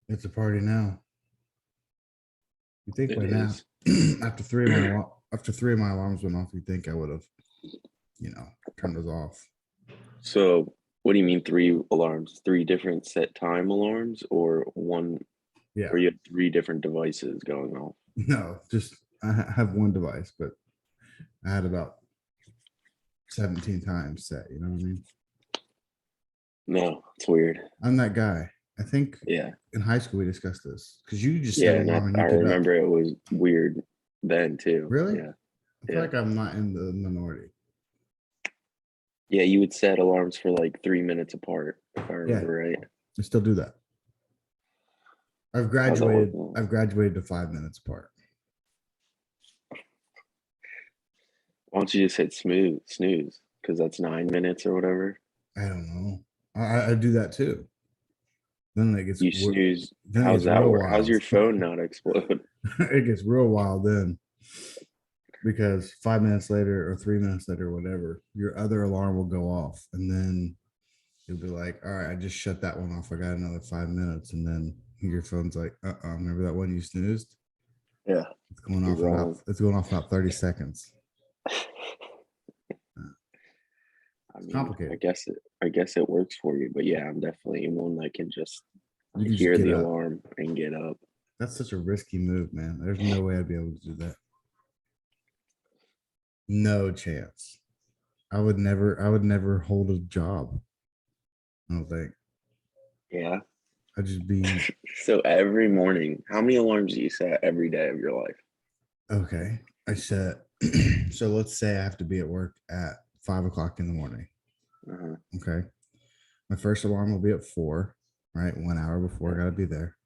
It's a party now. You think It by now, is. after three of my alarms went off, you think I would have, turned those off. So what do you mean 3 alarms? 3 different set time alarms or one, Yeah. or you have 3 different devices going off? No, just I have one device, but I had about 17 times set. You know what I mean? No, it's weird. I'm that guy. I think Yeah. in high school we discussed this because you just set Yeah, an and alarm and I you get up. remember it was weird then too. Really? Yeah. I feel Yeah. like I'm not in the minority. Yeah, you would set alarms for like 3 minutes apart, if I Yeah, remember right. I still do that. I've How's that graduated. working? I've graduated to 5 minutes apart. Why don't you just hit snooze? Because that's 9 minutes or whatever. I don't know. I do that too. Then it gets You snooze. then it How's gets that real work? How's wild. your phone not explode? It gets real wild then because 5 minutes later or 3 minutes later, or whatever, your other alarm will go off, and then you'll be like, "All right, I just shut that one off. I got another 5 minutes," and then your phone's like, remember that one you snoozed? Yeah, It's going you're off wrong. it's going off about 30 seconds. I It's mean, complicated. I guess it works for you, but yeah, I'm definitely one that can just You can just hear get the up. alarm and get up. That's such a risky move, man. There's no way I'd be able to do that. No chance. I would never hold a job. I don't think. Yeah. I'd just be So every morning, how many alarms do you set every day of your life? okay. I set so let's say I have to be at work at 5 o'clock in the morning. Uh-huh. Okay. My first alarm will be at 4, right? 1 hour before I gotta be there.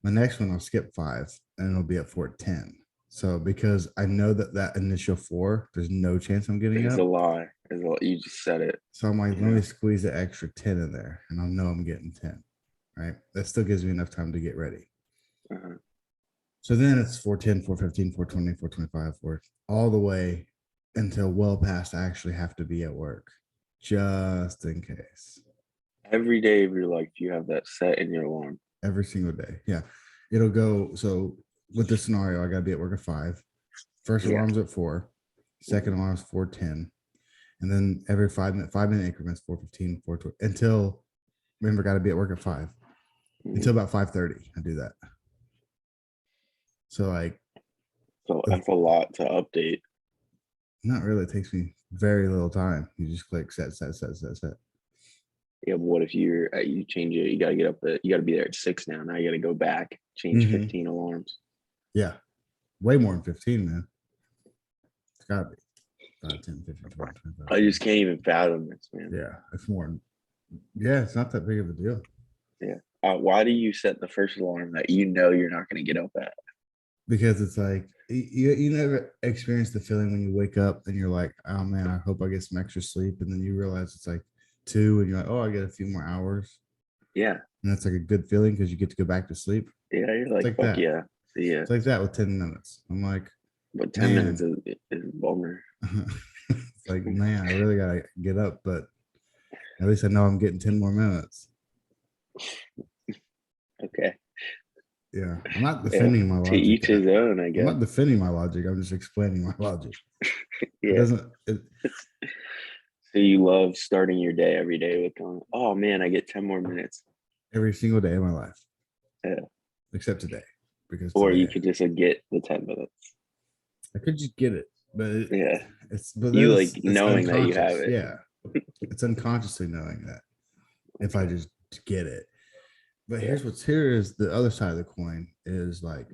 My next one I'll skip 5 and it'll be at 4:10. So because I know that initial 4, there's no chance I'm getting It's up. a lie. You just said it. So I'm like, let Yeah. me squeeze the extra 10 in there and I'll know I'm getting 10. Right. That still gives me enough time to get ready. Uh-huh. So then it's 4:10, 4:15, 4:20, 4:25, 4 all the way until well past I actually have to be at work, just in case. Every day of your life, you have that set in your alarm. Every single day. Yeah. It'll go. So with this scenario, I gotta be at work at 5. First Yeah. alarm's at 4. Second alarm's 4:10. And then every 5-minute increments, 4:15, 4:20, until remember gotta be at work at 5. Until about 5:30. I do that. So like So that's a lot to update. not really. It takes me very little time. You just click set, set, set, set, set. Yeah, but what if you change it? You gotta get up you gotta be there at 6 now. Now you gotta go back, change 15 alarms. Yeah. Way more than 15, man. It's gotta be 5, 10, 15, 20, 25. I just can't even fathom this, man. Yeah, it's more. Yeah, it's not that big of a deal. Yeah. Why do you set the first alarm that you know you're not gonna get up at? Because it's like you never experience the feeling when you wake up and you're like, oh man, I hope I get some extra sleep, and then you realize it's like 2, and you're like, oh, I get a few more hours. Yeah. And that's like a good feeling because you get to go back to sleep. Yeah, you're It's like, like fuck that. yeah. Yeah. It's like that with 10 minutes. I'm like, But 10 minutes man. is a bummer. It's like, man, I really gotta get up, but at least I know I'm getting 10 more minutes. Okay. Yeah, I'm not defending my To logic. each his own, I I'm guess. not defending my logic. I'm just explaining my logic. It Yeah. doesn't. So you love starting your day every day with going, oh man, I get 10 more minutes. Every single day of my life. Yeah. Except today, because Or today you could just get the 10 minutes. I could just get it, but Yeah. but You then like it's knowing that you have unconscious. it. Yeah, it's unconsciously knowing that if I just get it. But Yeah. here is the other side of the coin is like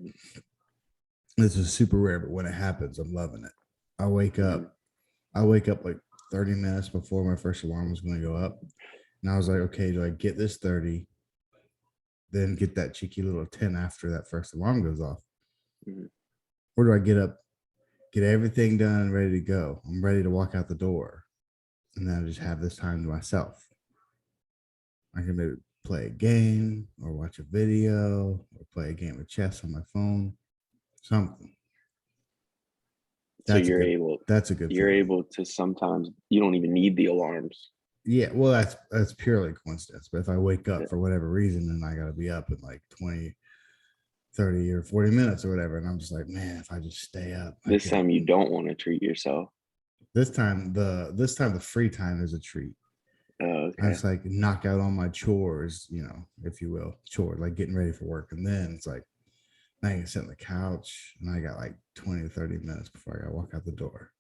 this is super rare, but when it happens, I'm loving it. I wake up like 30 minutes before my first alarm was going to go up, and I was like, okay, do I get this 30? Then get that cheeky little 10 after that first alarm goes off? Or do I get up, get everything done and ready to go? I'm ready to walk out the door. And then I just have this time to myself. I can maybe play a game or watch a video or play a game of chess on my phone. Something. So you're able That's a good you're feeling. able to sometimes you don't even need the alarms. Yeah, well, that's purely coincidence. But if I wake up for whatever reason and I got to be up in like 20, 30 or 40 minutes or whatever, and I'm just like, man, if I just stay up, I This could. time you don't want to treat yourself. This time the free time is a treat. Oh, I okay. just like knock out all my chores, if you will, like getting ready for work, and then it's like now I can sit on the couch and I got like 20 to 30 minutes before I got to walk out the door.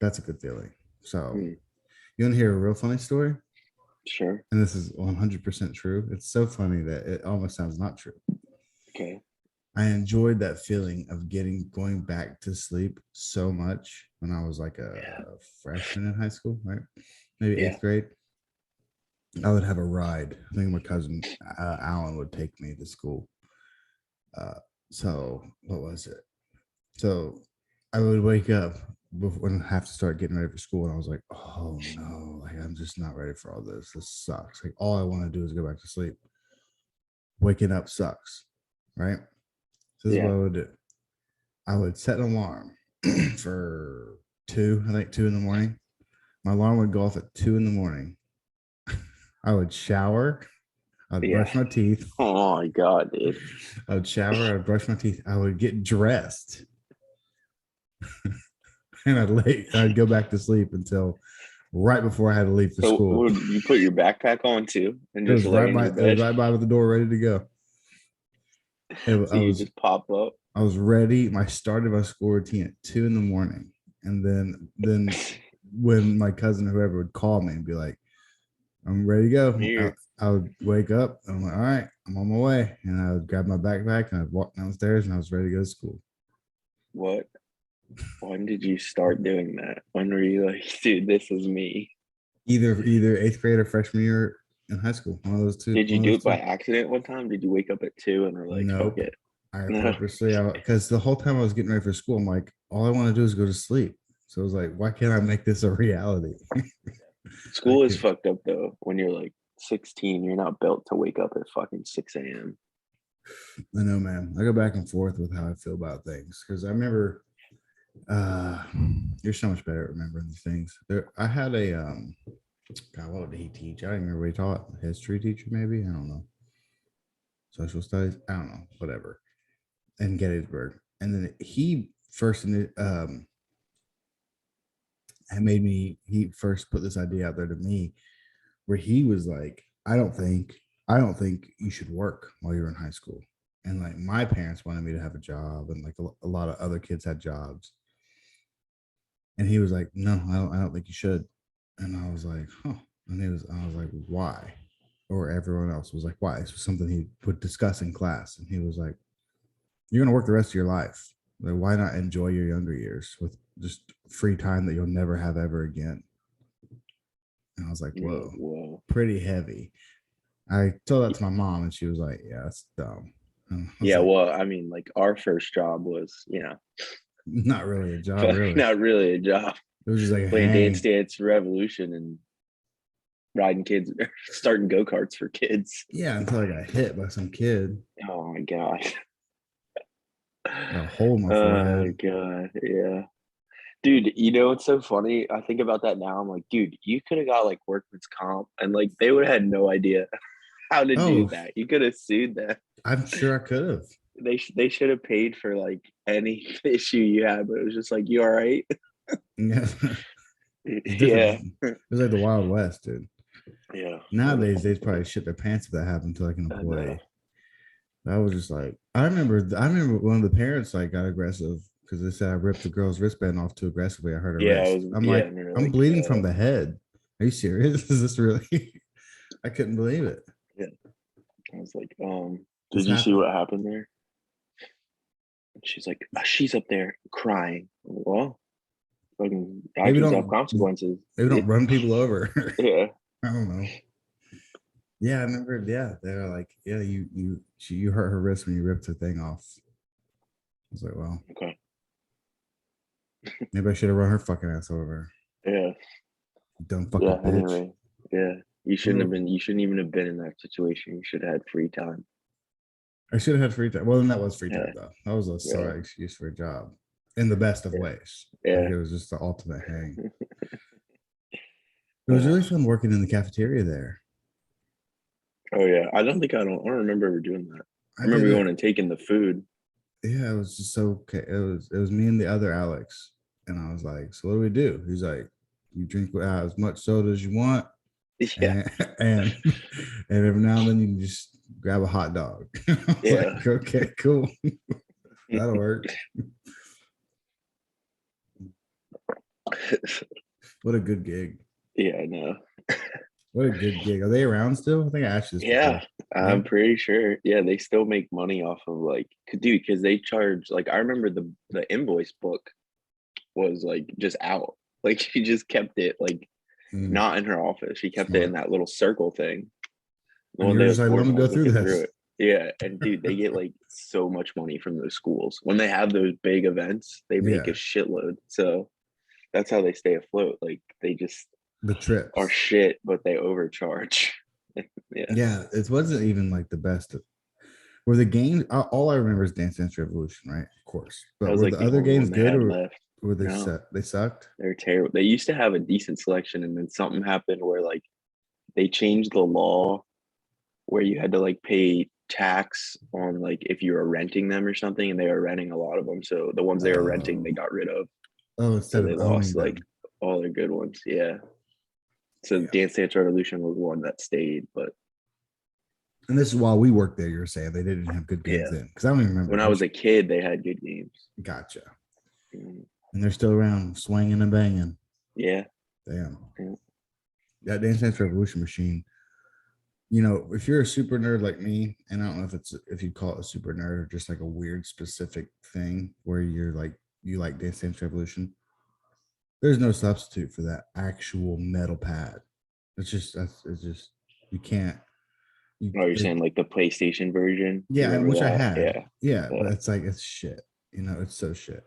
That's a good feeling. So, you want to hear a real funny story? Sure. And this is 100% true. It's so funny that it almost sounds not true. Okay. I enjoyed that feeling of going back to sleep so much when I was like a freshman in high school, right? Maybe Yeah. eighth grade. I would have a ride. I think my cousin Alan would take me to school. So what was it? So I would wake up before and have to start getting ready for school, and I was like, "Oh no! Like I'm just not ready for all this. This sucks. Like all I want to do is go back to sleep. Waking up sucks, right?" So this is what I would do. I would set an alarm for 2 in the morning. My alarm would go off at 2 in the morning. I would shower. I'd Yeah. brush my teeth. Oh my God, dude. I would shower. I'd brush my teeth. I would get dressed, and I'd go back to sleep until right before I had to leave for So school. would you put your backpack on too and It just was lay right in by your it was bed? right by the door, ready to go. So you just pop up. I was ready. I started my school routine at 2 in the morning, and then when my cousin or whoever would call me and be like, "I'm ready to go," Here. I would wake up and I'm like, "All right, I'm on my way," and I would grab my backpack and I'd walk downstairs and I was ready to go to school. What? When did you start doing that? When were you like, dude, this is me? Either eighth grade or freshman year in high school. One of those two. Did you One of do those it by two. accident one time? Did you wake up at 2 and were like, fuck Nope. it? I No. purposely, because the whole time I was getting ready for school, I'm like, all I want to do is go to sleep. So I was like, why can't I make this a reality? I School is could, fucked up though. When you're like 16, you're not built to wake up at fucking 6 a.m. I know, man. I go back and forth with how I feel about things because I remember uh you're so much better at remembering these things. I had a God, what did he teach? I don't even remember what he taught. History teacher, maybe. I don't know. Social studies. I don't know. Whatever. In Gettysburg, and then he first he first put this idea out there to me where he was like, I don't think you should work while you're in high school. And like my parents wanted me to have a job, and like a lot of other kids had jobs. And he was like, no, I don't think you should. And I was like, huh. And I was like, why? Or everyone else was like, why? This was something he would discuss in class. And he was like, you're gonna work the rest of your life. Like, why not enjoy your younger years with just free time that you'll never have ever again? And I was like, whoa, Whoa. pretty heavy. I told that to my mom, and she was like, yeah, that's dumb. And I was Yeah, like, well, I mean, like our first job was, not really a job, really. not really a job. It was just like a Playing Dance hang. Dance Revolution and riding kids, starting go karts for kids. Yeah, until I got hit by some kid. Oh my God. Got a hole in my Oh forehead. God. Yeah. Dude, you know what's so funny? I think about that now. I'm like, dude, you could have got like workman's comp and like they would have had no idea how to do Oh, that. You could have sued them. I'm sure I could have. They should have paid for like any issue you had, but it was just like, you all right? Yeah, it's Yeah. different. It was like the Wild West, dude. Yeah. Nowadays, they'd probably shit their pants if that happened to like an I know. employee. That was just like I remember one of the parents like got aggressive because they said I ripped the girl's wristband off too aggressively. I hurt her Yeah, wrist. I'm yeah, like, and they're I'm like, bleeding from the head. Are you serious? Is this really? I couldn't believe it. yeah. I was like, This did you see happened. what happened there? And she's like, she's up there crying. Well, fucking Maybe actions have don't consequences. maybe don't run people over. Yeah. I don't know. Yeah, I remember. Yeah, they were like, yeah, you hurt her wrist when you ripped the thing off. I was like, well, Okay. maybe I should have run her fucking ass over. Yeah. Dumb Yeah. fucking bitch. Anyway. Yeah. You shouldn't have Well, been. You shouldn't even have been in that situation. You should have had free time. I should have had free time. Well, then that was free time Yeah. though. That was a Yeah. sorry excuse for a job in the best of Yeah. ways. Like Yeah. it was just the ultimate hang. It was really fun working in the cafeteria there. Oh yeah, I don't remember ever doing that. I I did remember going it. and taking the food. Yeah, it was just so okay. It was me and the other Alex, and I was like, "So what do we do?" He's like, "You drink as much soda as you want, Yeah, and and and every now and then you can just grab a hot dog." I was yeah, like, "Okay, cool, that'll work." What a good gig! yeah. I know. What a good gig. Are they around still? I think I asked you this Yeah, before. Yeah. I'm pretty sure. Yeah, they still make money off of like, dude, because they charge like I remember the invoice book was like just out. Like she just kept it like Mm, not in her office. She kept it in smart. that little circle thing. The And one you're day I just was like, "Let bored me and I go was through looking through this." it. Yeah, and dude, they get like so much money from those schools. When they have those big events, they make a Yeah, shitload. So that's how they stay afloat. Like they just the are trips. shit, but they overcharge. Yeah. Yeah, it wasn't even like the best. Were the games? All I remember is Dance Dance Revolution, right? Of course. That But was were like the the other only games one they good, had or left. were they No, set? They sucked. they're terrible. They used to have a decent selection, and then something happened where like they changed the law where you had to like pay tax on like if you were renting them or something, and they were renting a lot of them. So the ones they were renting, they Oh, got rid of. oh, So instead of they lost owning like them. all their good ones. Yeah. So Damn. Dance Dance Revolution was one that stayed, but And this is while we worked there. You were saying they didn't have good games yeah, then, because I don't even remember when I was which. a kid, they had good games. Gotcha. Mm, And they're still around, swinging and banging. yeah. Damn. Yeah. That Dance Dance Revolution machine. If you're a super nerd like me, and I don't know if you call it a super nerd or just like a weird specific thing where you're like you like Dance Dance Revolution, there's no substitute for that actual metal pad. It's just you can't you Oh, you're it, saying like the PlayStation version? You yeah, and remember which I that? had. Yeah. Yeah, but Yeah. it's like it's shit. It's so shit.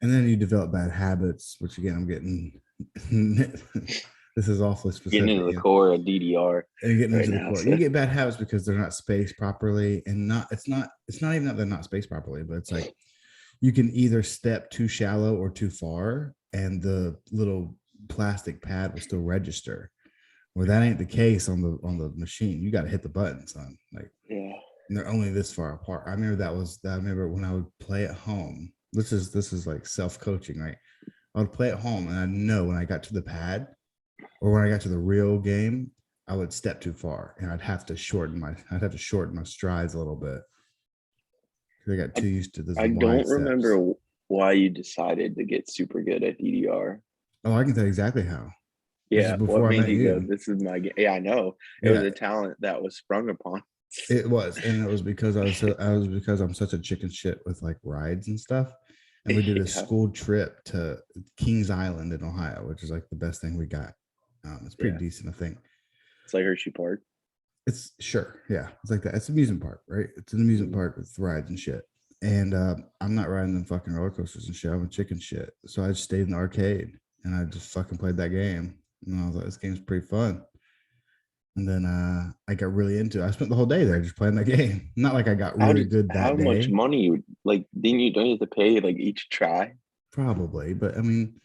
And then you develop bad habits, which again I'm getting this is awfully Getting specific. into the core of DDR And getting right into the now. core. So You get bad habits because they're not spaced properly, and it's not even that they're not spaced properly, but it's like you can either step too shallow or too far, and the little plastic pad will still register. Well, that ain't the case on the machine. You got to hit the button, son. Like yeah. they're only this far apart. I remember I remember when I would play at home. This is like self coaching, right? I would play at home, and I know when I got to the pad or when I got to the real game, I would step too far, and I'd have to shorten my strides a little bit because I got I, too used to those I wide don't steps. remember why you decided to get super good at DDR. Oh, I can tell you exactly how. This is Yeah. What before I made met you go, you. this is my game? Yeah, I know. It was Yeah, a talent that was sprung upon. it was, and it was because I'm such a chicken shit with like rides and stuff. And we did a Yeah. school trip to Kings Island in Ohio, which is like the best thing we got. It's pretty Yeah. decent, I think. It's like Hershey Park. It's sure, yeah, it's like that. It's an amusement park, right? It's an amusement Mhm. park with rides and shit. And I'm not riding them fucking roller coasters and shit. I'm a chicken shit. So I just stayed in the arcade and I just fucking played that game. And I was like, this game's pretty fun. And then I got really into it. I spent the whole day there just playing that game. Not like I got really good How that much day, money like didn't you don't you have to pay like each try? probably, but I mean,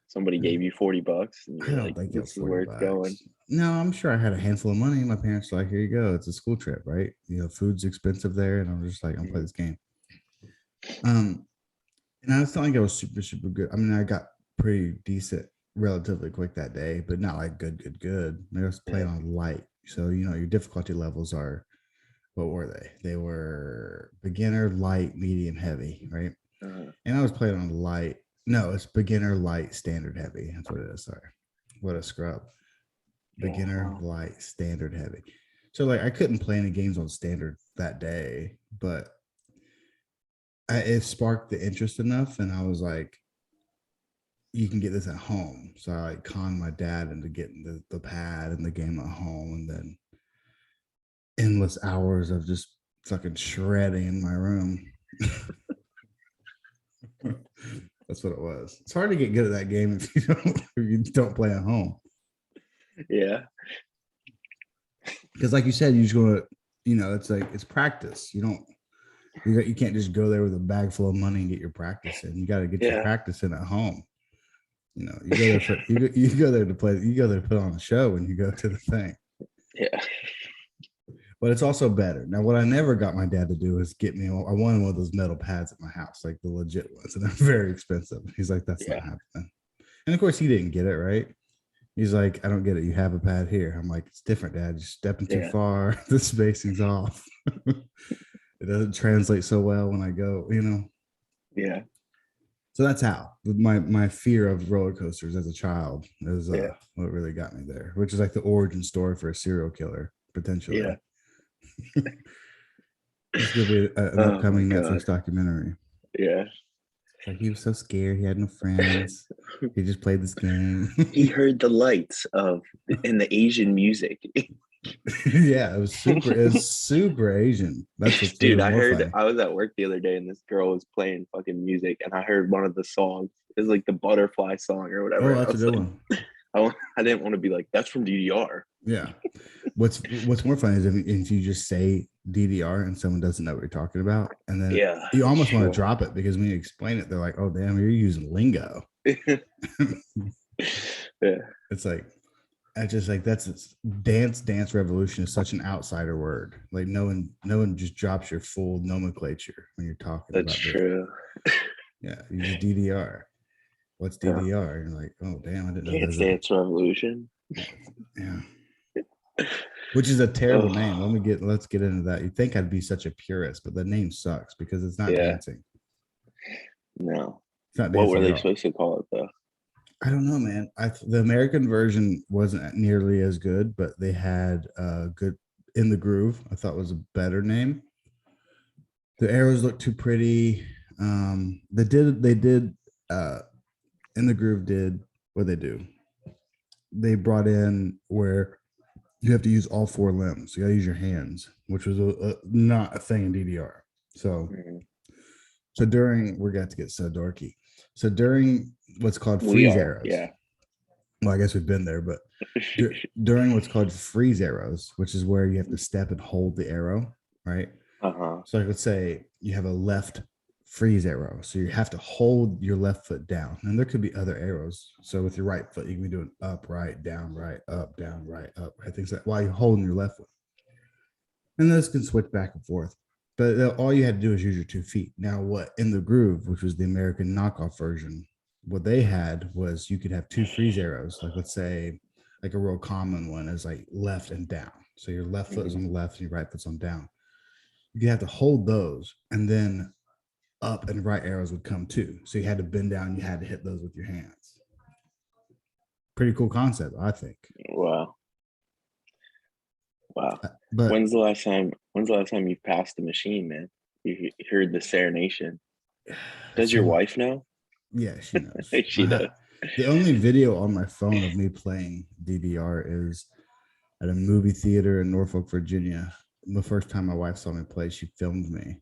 Somebody gave you $40 and I you're don't like, think it was this is 40 where it's going. bucks. No, I'm sure I had a handful of money. My parents were like, here you go. It's a school trip, right? Food's expensive there. And I'm just like, I'm play Mhm. this game. Um, And it's not like I was super, super good. I mean, I got pretty decent relatively quick that day, but not like good, good, good. I was playing Yeah. on light. So, your difficulty levels are, what were they? They were beginner, light, medium, heavy, right? Uh, And I was playing on light. No, it's beginner, light, standard, heavy. That's what it is. Sorry. What a scrub. yeah. Beginner, Well, light, standard, heavy. So, like, I couldn't play any games on standard that day, but it sparked the interest enough. And I was like, you can get this at home. So I like conned my dad into getting the pad and the game at home, and then endless hours of just fucking shredding in my room. That's what it was. It's hard to get good at that game if you don't play at home. yeah. Because like you said, you just go to, it's like it's practice. You can't just go there with a bag full of money and get your practice in. You got to get your Yeah. practice in at home. You know, you go there for you go there to play. You go there to put on a show when you go to the thing. Yeah. But it's also better. Now, what I never got my dad to do is get me. I wanted one of those metal pads at my house, like the legit ones, and they're very expensive. He's like, "That's not Yeah. happening." And of course, he didn't get it right. He's like, "I don't get it. You have a pad here." I'm like, "It's different, Dad. You're stepping too Yeah. far. The spacing's off. It doesn't translate so well when I go, you know." Yeah. So that's how my fear of roller coasters as a child is Yeah. what really got me there, which is like the origin story for a serial killer potentially. Yeah. It's gonna be an Oh my upcoming Netflix God. documentary. Yeah. It's like he was so scared, he had no friends. He just played this game. He heard the lights of in the Asian music. Yeah, it was super Asian. That's what's Dude, even I more heard funny. I was at work the other day and this girl was playing fucking music and I heard one of the songs. It was like the butterfly song or whatever. Oh, And I that's a was good like, one. I didn't want to be like, that's from DDR. Yeah. What's more funny is if you just say DDR and someone doesn't know what you're talking about, and then Yeah. you almost want to Sure. drop it because when you explain it, they're like, "Oh, damn, you're using lingo." Yeah. It's like I just like that's dance revolution is such an outsider word. Like no one just drops your full nomenclature when you're talking That's about this. true. Yeah, you use DDR. What's Yeah. DDR? You're like, oh damn, I didn't know Dance there's Dance Revolution. yeah. Which is a terrible name. Let's get into that. You'd think I'd be such a purist, but the name sucks because it's not Yeah. dancing. No. It's not What were dancing they at all. supposed to call it though? I don't know, man. The American version wasn't nearly as good, but they had good in the groove. I thought was a better name. The arrows looked too pretty. They did in the groove did what they do. They brought in where you have to use all four limbs. You got to use your hands, which was not a thing in DDR. So, so during we're going to get so dorky. So during what's called freeze arrows. Yeah. Well, I guess we've been there, but during what's called freeze arrows, which is where you have to step and hold the arrow, right? So like, let's say you have a left freeze arrow. So you have to hold your left foot down. And there could be other arrows. So with your right foot, you can be doing up, right, down, right, up, down, right, up, right, things like that while you're holding your left foot. And those can switch back and forth. But all you had to do is use your 2 feet. Now, what in the groove, which was the American knockoff version, what they had was you could have 2 freeze arrows. Like let's say, like a real common one is like left and down. So your left foot is on the left and your right foot's on down. You have to hold those, and then up and right arrows would come too. So you had to bend down. You had to hit those with your hands. Pretty cool concept, I think. Wow. But when's the last time you passed the machine, man? You heard the serenation. Does your wife know? Yeah, she knows. She does. The only video on my phone of me playing DDR is at a movie theater in Norfolk, Virginia. The first time my wife saw me play, she filmed me.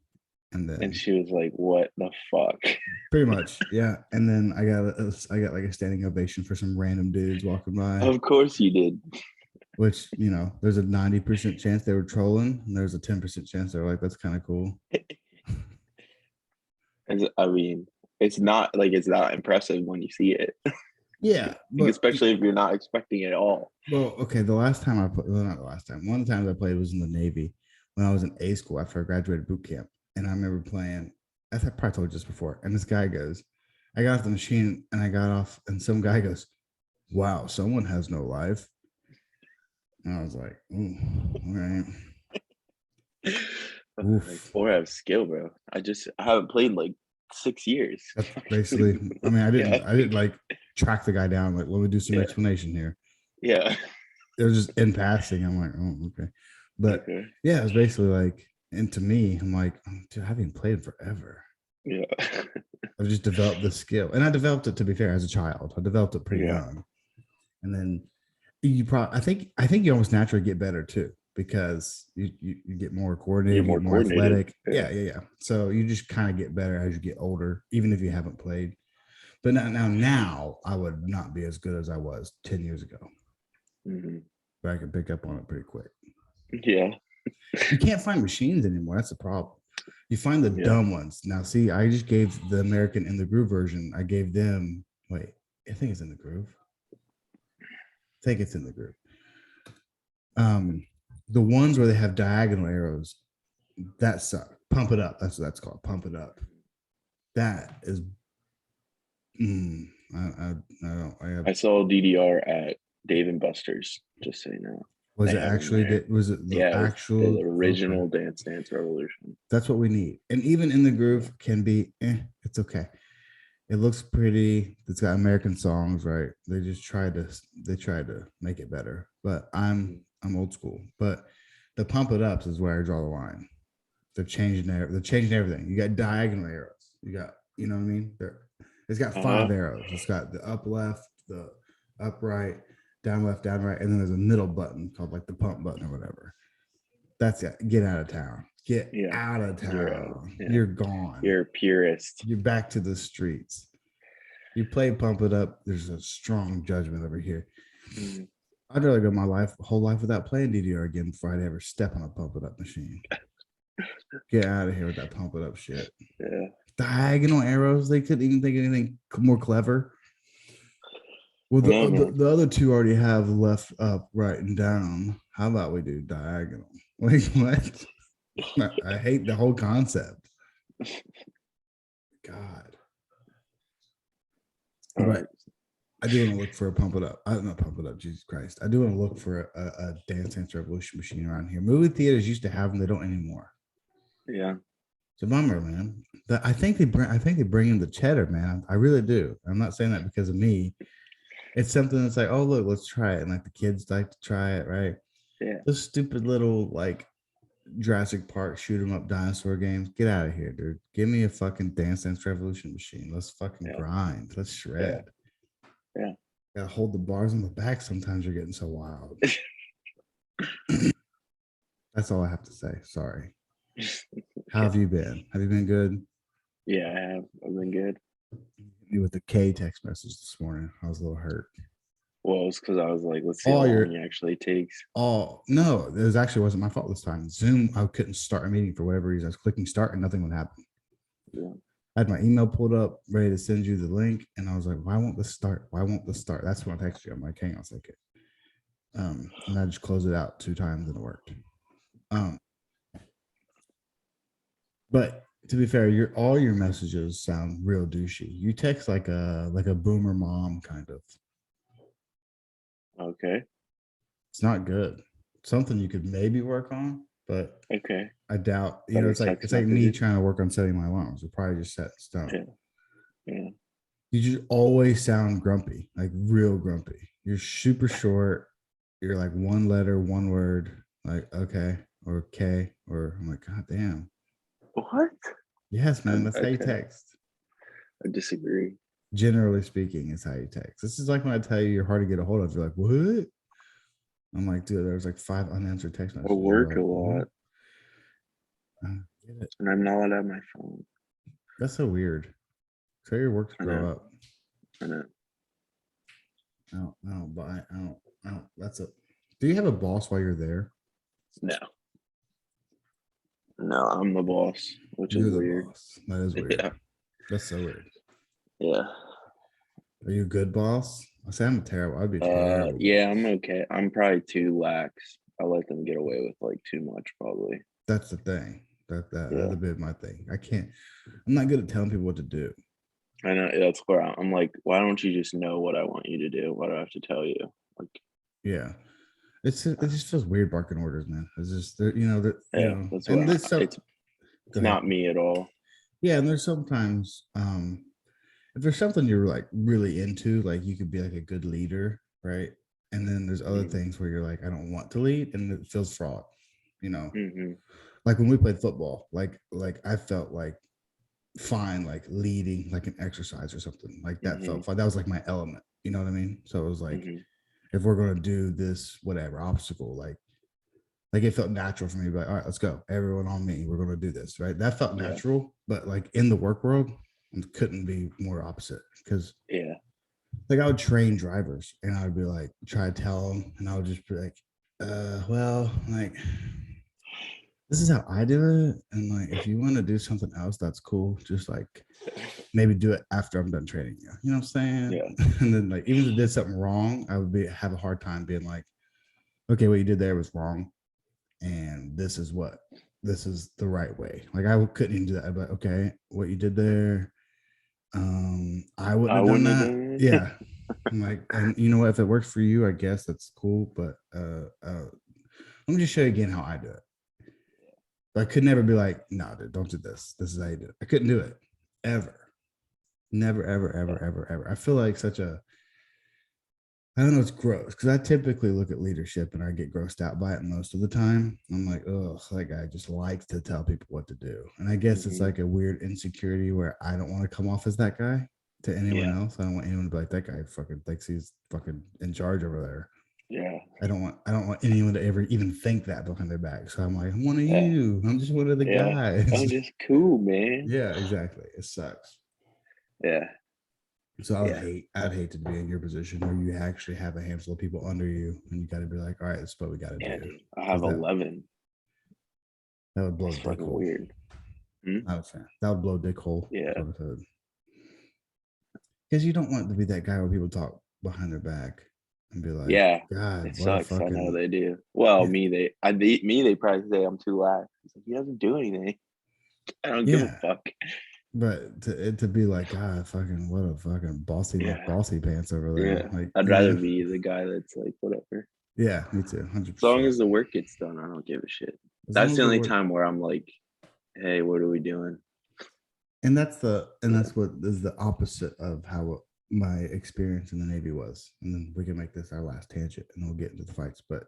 And she was like, what the fuck? Pretty much, yeah. And then I got like a standing ovation for some random dudes walking by. Of course you did. Which, you know, there's a 90% chance they were trolling, and there's a 10% chance they're like, that's kind of cool. I mean, it's not impressive when you see it. Yeah. But, especially if you're not expecting it at all. Well, okay. The last time I played, well, not the last time. One of the times I played was in the Navy when I was in A school after I graduated boot camp. And I remember playing, I probably told you this before. And this guy goes, I got off the machine and I got off, and some guy goes, wow, someone has no life. And I was like, ooh, all right. Or have skill, bro. I haven't played like 6 years. That's basically, I mean, I didn't like track the guy down. Like, let me do some explanation here. Yeah. It was just in passing. I'm like, oh, okay. But yeah, it was basically like, and to me, I'm like, dude, I haven't played forever. Yeah. I've just developed the skill. And I developed it, to be fair, as a child. I developed it pretty young. And then I think you almost naturally get better too, because you get more coordinated, you get more athletic. Yeah. So you just kind of get better as you get older, even if you haven't played. But now I would not be as good as I was 10 years ago. But I can pick up on it pretty quick. Yeah. You can't find machines anymore. That's the problem. You find the dumb ones. Now, see, I just gave the American in the Groove version. I gave them, I think it's in the groove. The ones where they have diagonal arrows, that suck. Pump it up. That's what that's called. Pump it up. That is. I don't. I saw DDR at Dave and Buster's. Just so you know. Was They it have 'em actually? there. Was it the Yeah, it was actual the original okay. Dance Dance Revolution. That's what we need. And even in the groove can be. It's okay. It looks pretty. It's got American songs, right? They tried to make it better. But I'm old school. But the pump it ups is where I draw the line. They're changing everything. You got diagonal arrows. You got, you know what I mean? It's got 5 arrows. It's got the up left, the up right, down left, down right, and then there's a middle button called like the pump button or whatever. That's it. Get out of town. Get out of town. You're gone. You're a purist. You're back to the streets. You play Pump It Up. There's a strong judgment over here. I'd rather go my whole life without playing DDR again before I'd ever step on a Pump It Up machine. Get out of here with that Pump It Up shit. Yeah. Diagonal arrows. They couldn't even think of anything more clever. Well, the other two already have left, up, right, and down. How about we do diagonal? Like what? I hate the whole concept. God. But I do want to look for a Pump It Up. I don't know, Pump It Up, Jesus Christ. I do want to look for a Dance Dance Revolution machine around here. Movie theaters used to have them. They don't anymore. Yeah. It's a bummer, man. I think they bring in the cheddar, man. I really do. I'm not saying that because of me. It's something that's like, oh, look, let's try it. And like the kids like to try it, right? Yeah. Those stupid little like Jurassic Park shoot 'em up dinosaur games. Get out of here, dude. Give me a fucking Dance Dance Revolution machine. Let's fucking grind. Let's shred. Yeah. Gotta hold the bars on the back. Sometimes you're getting so wild. That's all I have to say. Sorry. How have you been? Have you been good? Yeah, I have. I've been good. With the K text message this morning, I was a little hurt. Well, it's because I was like, let's see how long it actually takes. Oh, no, it actually wasn't my fault this time. Zoom, I couldn't start a meeting for whatever reason. I was clicking start and nothing would happen. Yeah. I had my email pulled up, ready to send you the link. And I was like, why won't this start? Why won't this start? That's when I texted you. I'm like, hang on a second. And I just closed it out 2 times and it worked. But to be fair, all your messages sound real douchey. You text like a boomer mom kind of. Okay. It's not good. Something you could maybe work on, but okay. I doubt. You know, it's like me trying to work on setting my alarms. We're probably just set in stone. Yeah. You just always sound grumpy, like real grumpy. You're super short. You're like one letter, one word, like okay or K, or I'm like, God damn. What? Yes, man. That's how you text. I disagree. Generally speaking, is how you text. This is like when I tell you you're hard to get a hold of. You're like, what? I'm like, dude, there's like 5 unanswered text messages. I work a lot. And I'm not allowed to have my phone. That's so weird. Tell your work to grow up. I know. I don't buy. I don't. That's a. Do you have a boss while you're there? No. No, I'm the boss, which is weird. Boss. That is weird. Yeah. That's so weird. Yeah. Are you a good boss? I say I'm terrible. I'd be terrible. Yeah, I'm okay. I'm probably too lax. I let them get away with like too much, probably. That's the thing. That's a bit of my thing. I'm not good at telling people what to do. I know, that's where I'm like, why don't you just know what I want you to do? Why do I have to tell you? Like, yeah, it just feels weird barking orders, man. It's just that's and this it's not me at all. Yeah, and there's sometimes if there's something you're like really into, like you could be like a good leader, right? And then there's other things where you're like, I don't want to lead, and it feels fraud, you know. Like when we played football, like I felt like fine, like leading like an exercise or something like that felt fine. That was like my element, you know what I mean? So it was like, if we're gonna do this whatever obstacle, like it felt natural for me to be like, all right, let's go, everyone on me, we're gonna do this, right? That felt natural. But like in the work world, it couldn't be more opposite, because like I would train drivers and I would be like, try to tell them, and I would just be like, well, like this is how I do it, and like if you want to do something else, that's cool. Just like maybe do it after I'm done training you. You know what I'm saying? Yeah. And then like even if I did something wrong, I would have a hard time being like, okay, what you did there was wrong, and this is the right way. Like I couldn't even do that. I'd be like, okay, what you did there, I wouldn't I have done wouldn't have that. done it. Yeah. I'm like, and you know what? If it works for you, I guess that's cool. But let me just show you again how I do it. But I could never be like, no, dude, don't do this. This is how you do it. I couldn't do it ever. Never, ever, ever, ever, ever. I feel like I don't know, it's gross because I typically look at leadership and I get grossed out by it most of the time. I'm like, oh, that guy just likes to tell people what to do. And I guess it's like a weird insecurity where I don't want to come off as that guy to anyone else. I don't want anyone to be like, that guy fucking thinks he's fucking in charge over there. Yeah. I don't want anyone to ever even think that behind their back. So I'm like, I'm one of you. I'm just one of the guys. I'm just cool, man. Yeah, exactly. It sucks. Yeah. So I'd hate to be in your position where you actually have a handful of people under you and you got to be like, all right, this is what we got to do. Dude, I have 11. That would blow That's dick fucking hole. weird. I was saying that would blow dick hole. Yeah. Because you don't want to be that guy where people talk behind their back and be like, yeah, God, it what sucks. I know they do. Well, they probably say I'm too lax. It's like, he doesn't do anything. I don't give a fuck. But to be like, God, fucking what a fucking bossy pants over there. Yeah. Like, I'd rather be the guy that's like, whatever. Yeah, me too. 100%. As long as the work gets done, I don't give a shit. That's the only time where I'm like, hey, what are we doing? And that's what is the opposite of how my experience in the Navy was. And then we can make this our last tangent and we'll get into the fights. But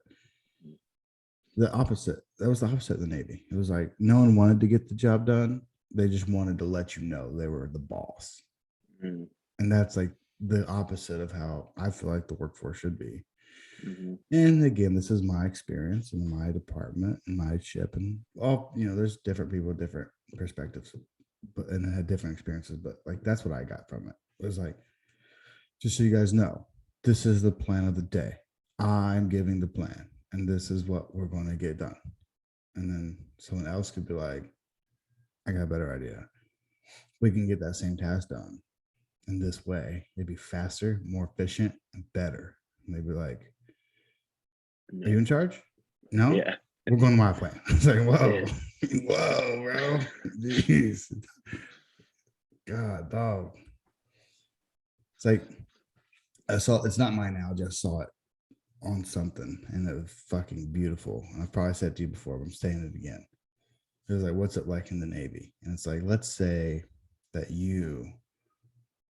that was the opposite of the Navy. It was like no one wanted to get the job done. They just wanted to let you know they were the boss. And that's like the opposite of how I feel like the workforce should be. And again, this is my experience in my department and my ship, and all there's different people with different perspectives, and had different experiences. But like that's what I got from it. It was like, just so you guys know, this is the plan of the day. I'm giving the plan, and this is what we're going to get done. And then someone else could be like, I got a better idea. We can get that same task done in this way. It'd be faster, more efficient, and better. And they'd be like, are you in charge? No? Yeah. We're going to my plan. It's like, whoa. Whoa, bro. Jeez. God, dog. It's like, it's not my analogy. I saw it on something and it was fucking beautiful. I've probably said it to you before, but I'm saying it again. It was like, what's it like in the Navy? And it's like, let's say that you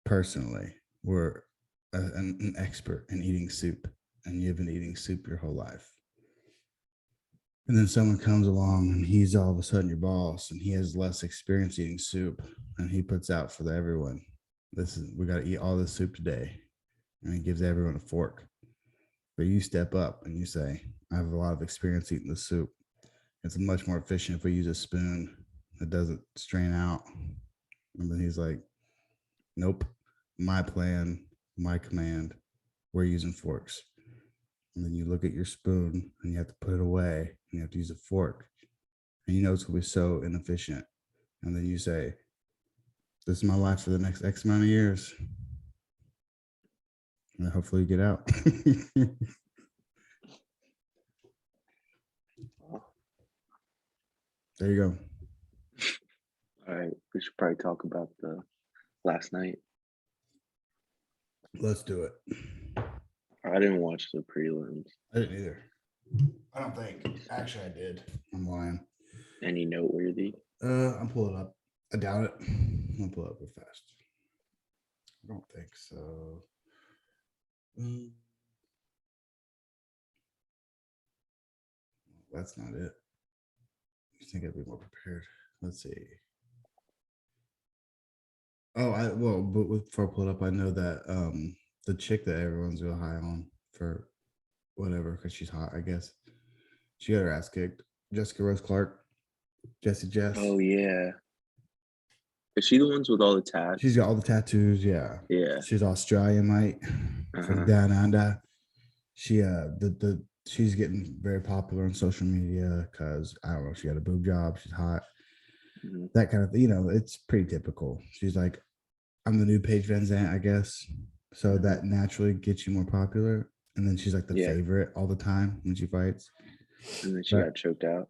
personally were an expert in eating soup and you've been eating soup your whole life. And then someone comes along and he's all of a sudden your boss and he has less experience eating soup and he puts out for everyone, we got to eat all this soup today. And he gives everyone a fork. But you step up and you say, I have a lot of experience eating the soup. It's much more efficient if we use a spoon that doesn't strain out. And then he's like, nope, my plan, my command, we're using forks. And then you look at your spoon and you have to put it away and you have to use a fork. And it's going to be so inefficient. And then you say, this is my life for the next X amount of years. And hopefully you get out. There you go. All right. We should probably talk about the last night. Let's do it. I didn't watch the prelims. I didn't either. I don't think. Actually, I did. I'm lying. Any noteworthy? I'm pulling up. I doubt it. I'm gonna pull it up real fast. I don't think so. That's not it. I think I'd be more prepared. Let's see. Oh, but before I pull it up, I know that the chick that everyone's real high on for whatever, because she's hot, I guess. She got her ass kicked. Jessica Rose Clark. Jessie Jess. Oh yeah. Is she the ones with all the tats? She's got all the tattoos, yeah. Yeah. She's Australian, mate. From down under. She's getting very popular on social media because I don't know, she got a boob job, she's hot. That kind of thing, it's pretty typical. She's like I'm the new Paige Van Zandt, I guess. So that naturally gets you more popular. And then she's like the Yeah. favorite all the time when she fights. And then she But got choked out.